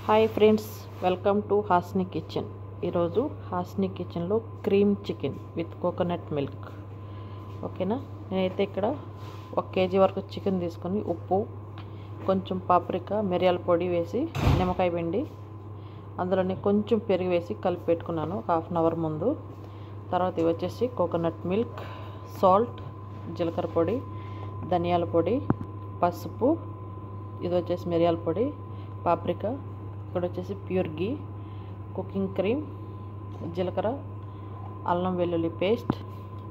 Hi friends, welcome to Hasni kitchen. ఈరోజు హాస్ని కిచెన్లో cream chicken with coconut milk. ఓకేనా. నేనైతే ఇక్కడ 1 కేజీ వరకు చికెన్ తీసుకొని ఉప్పు, కొంచెం పాప్రికా, మిరియాల పొడి వేసి, నిమ్మకాయ పిండి, అందులోనే కొంచెం పెరుగు వేసి కలిపి పెట్టుకున్నాను హాఫ్ అన్ అవర్ ముందు. తర్వాత ఇవి వచ్చేసి కోకోనట్ మిల్క్, సాల్ట్, జీలకర్ర పొడి, ధనియాల పొడి, పసుపు, ఇది వచ్చేసి మిరియాల పొడి, పాప్రికా, ఇక్కడ వచ్చేసి ప్యూర్ గీ, కుకింగ్ క్రీమ్, జీలకర్ర, అల్లం వెల్లుల్లి పేస్ట్,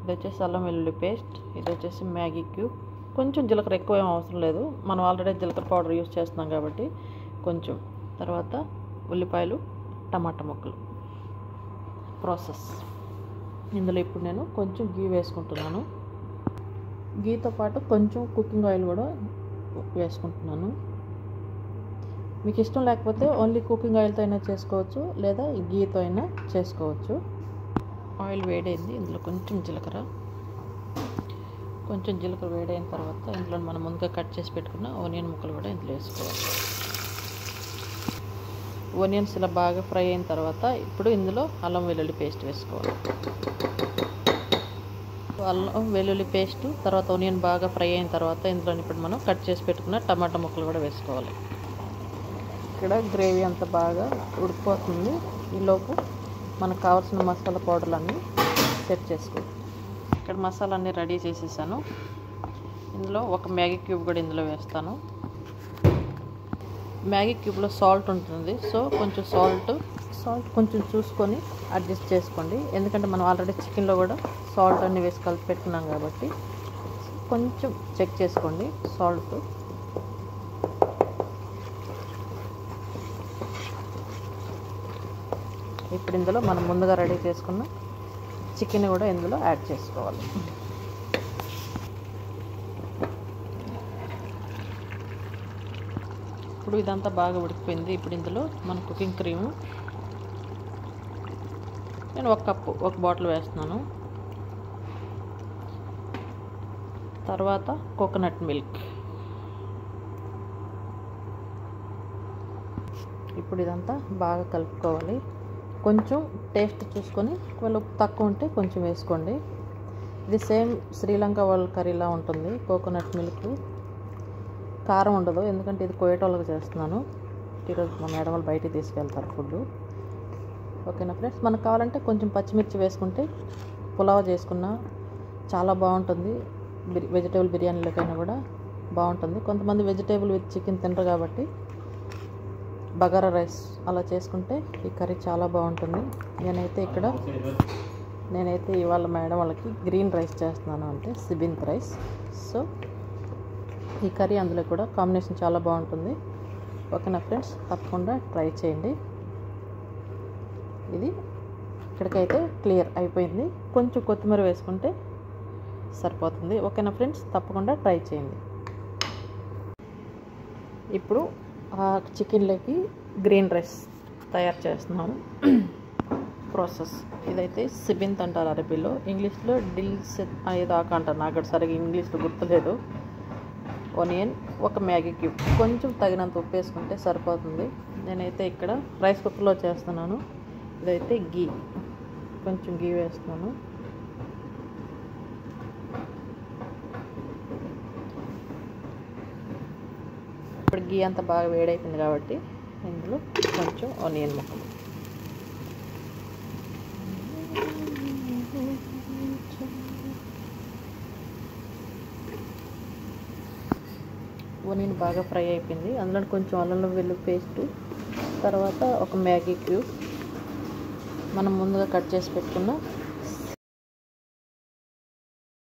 ఇది వచ్చేసి అల్లం వెల్లుల్లి పేస్ట్, ఇది వచ్చేసి మ్యాగీ క్యూబ్. కొంచెం జీలకర్ర ఎక్కువ ఏం అవసరం లేదు, మనం ఆల్రెడీ జీలకర్ర పౌడర్ యూస్ చేస్తున్నాం కాబట్టి కొంచెం. తర్వాత ఉల్లిపాయలు, టమాటా ముక్కలు. ప్రాసెస్ ఇందులో ఇప్పుడు నేను కొంచెం గీ వేసుకుంటున్నాను. గీతో పాటు కొంచెం కుకింగ్ ఆయిల్ కూడా వేసుకుంటున్నాను. మీకు ఇష్టం లేకపోతే ఓన్లీ కుకింగ్ ఆయిల్తో అయినా చేసుకోవచ్చు, లేదా గీతో అయినా చేసుకోవచ్చు. ఆయిల్ వేడైంది, ఇందులో కొంచెం జీలకర్ర వేడైన తర్వాత ఇందులో మనం ముందుగా కట్ చేసి పెట్టుకున్న ఆనియన్ ముక్కలు కూడా ఇందులో వేసుకోవాలి. ఆనియన్స్ ఇలా బాగా ఫ్రై అయిన తర్వాత ఇప్పుడు ఇందులో అల్లం వెల్లుల్లి పేస్ట్ వేసుకోవాలి. అల్లం వెల్లుల్లి పేస్ట్ తర్వాత ఆనియన్ బాగా ఫ్రై అయిన తర్వాత ఇందులో ఇప్పుడు మనం కట్ చేసి పెట్టుకున్న టమాటా ముక్కలు కూడా వేసుకోవాలి. ఇక్కడ గ్రేవీ అంతా బాగా ఉడికిపోతుంది. ఈలోపు మనకు కావాల్సిన మసాలా పౌడర్లన్నీ సెట్ చేసుకోవాలి. ఇక్కడ మసాలా అన్నీ రెడీ చేసేసాను. ఇందులో ఒక మ్యాగీ క్యూబ్ కూడా ఇందులో వేస్తాను. మ్యాగీ క్యూబ్లో సాల్ట్ ఉంటుంది, సో కొంచెం సాల్ట్ కొంచెం చూసుకొని అడ్జస్ట్ చేసుకోండి. ఎందుకంటే మనం ఆల్రెడీ చికెన్లో కూడా సాల్ట్ అన్నీ వేసి కలిపి పెట్టుకున్నాం కాబట్టి కొంచెం చెక్ చేసుకోండి సాల్ట్. ఇప్పుడు ఇందులో మనం ముందుగా రెడీ చేసుకున్న చికెన్ కూడా ఇందులో యాడ్ చేసుకోవాలి. ఇప్పుడు ఇదంతా బాగా ఉడికిపోయింది. ఇప్పుడు ఇందులో మన కుకింగ్ క్రీము నేను 1 కప్పు 1 బాటిల్ వేస్తున్నాను. తర్వాత కోకోనట్ మిల్క్. ఇప్పుడు ఇదంతా బాగా కలుపుకోవాలి. కొంచెం టేస్ట్ చూసుకొని ఒకవేళ ఉప్పు తక్కువ ఉంటే కొంచెం వేసుకోండి. ఇది సేమ్ శ్రీలంక వాళ్ళ కర్రీలా ఉంటుంది. కోకోనట్ మిల్క్ కారం ఉండదు, ఎందుకంటే ఇది కోయేటోళ్ళకి చేస్తున్నాను. ఈరోజు మా మేడం వాళ్ళు బయటికి తీసుకెళ్తారు ఫుడ్. ఓకేనా ఫ్రెండ్స్, మనకు కావాలంటే కొంచెం పచ్చిమిర్చి వేసుకుంటే పులావ్ చేసుకున్నా చాలా బాగుంటుంది. వెజిటేబుల్ బిర్యానీలకైనా కూడా బాగుంటుంది. కొంతమంది వెజిటేబుల్ విత్ చికెన్ తినరు కాబట్టి బగారా రైస్ అలా చేసుకుంటే ఈ కర్రీ చాలా బాగుంటుంది. నేనైతే ఇవాళ మేడం వాళ్ళకి గ్రీన్ రైస్ చేస్తున్నాను, అంటే సిబింత్ రైస్. సో ఈ కర్రీ అందులో కూడా కాంబినేషన్ చాలా బాగుంటుంది. ఓకేనా ఫ్రెండ్స్, తప్పకుండా ట్రై చేయండి. ఇది ఇక్కడికైతే క్లియర్ అయిపోయింది. కొంచెం కొత్తిమీర వేసుకుంటే సరిపోతుంది. ఓకేనా ఫ్రెండ్స్, తప్పకుండా ట్రై చేయండి. ఇప్పుడు ఆ చికెన్లోకి గ్రీన్ రైస్ తయారు చేస్తున్నాము. ప్రాసెస్ ఇదైతే సిబింత్ అంటారు అరబీలో, ఇంగ్లీష్లో డిల్స్ ఏదో అంటారు, నాకు సరిగ్గా ఇంగ్లీష్లో గుర్తులేదు. ఆనియన్, 1 మ్యాగీ క్యూబ్, కొంచెం తగినంత ఉప్పు వేసుకుంటే సరిపోతుంది. నేనైతే ఇక్కడ రైస్ కుక్కర్లో చేస్తున్నాను. ఇదైతే గీ, కొంచెం గీ వేస్తున్నాను. ఇప్పుడు గీ అంతా బాగా వేడైపోయింది కాబట్టి ఇందులో కొంచెం ఆనియన్ ముక్కలు, ఆనియన్ బాగా ఫ్రై అయిపోయింది. అందులో కొంచెం అల్లం వెల్లుల్లి పేస్ట్, తర్వాత 1 మ్యాగీ క్యూబ్, మనం ముందుగా కట్ చేసి పెట్టుకున్న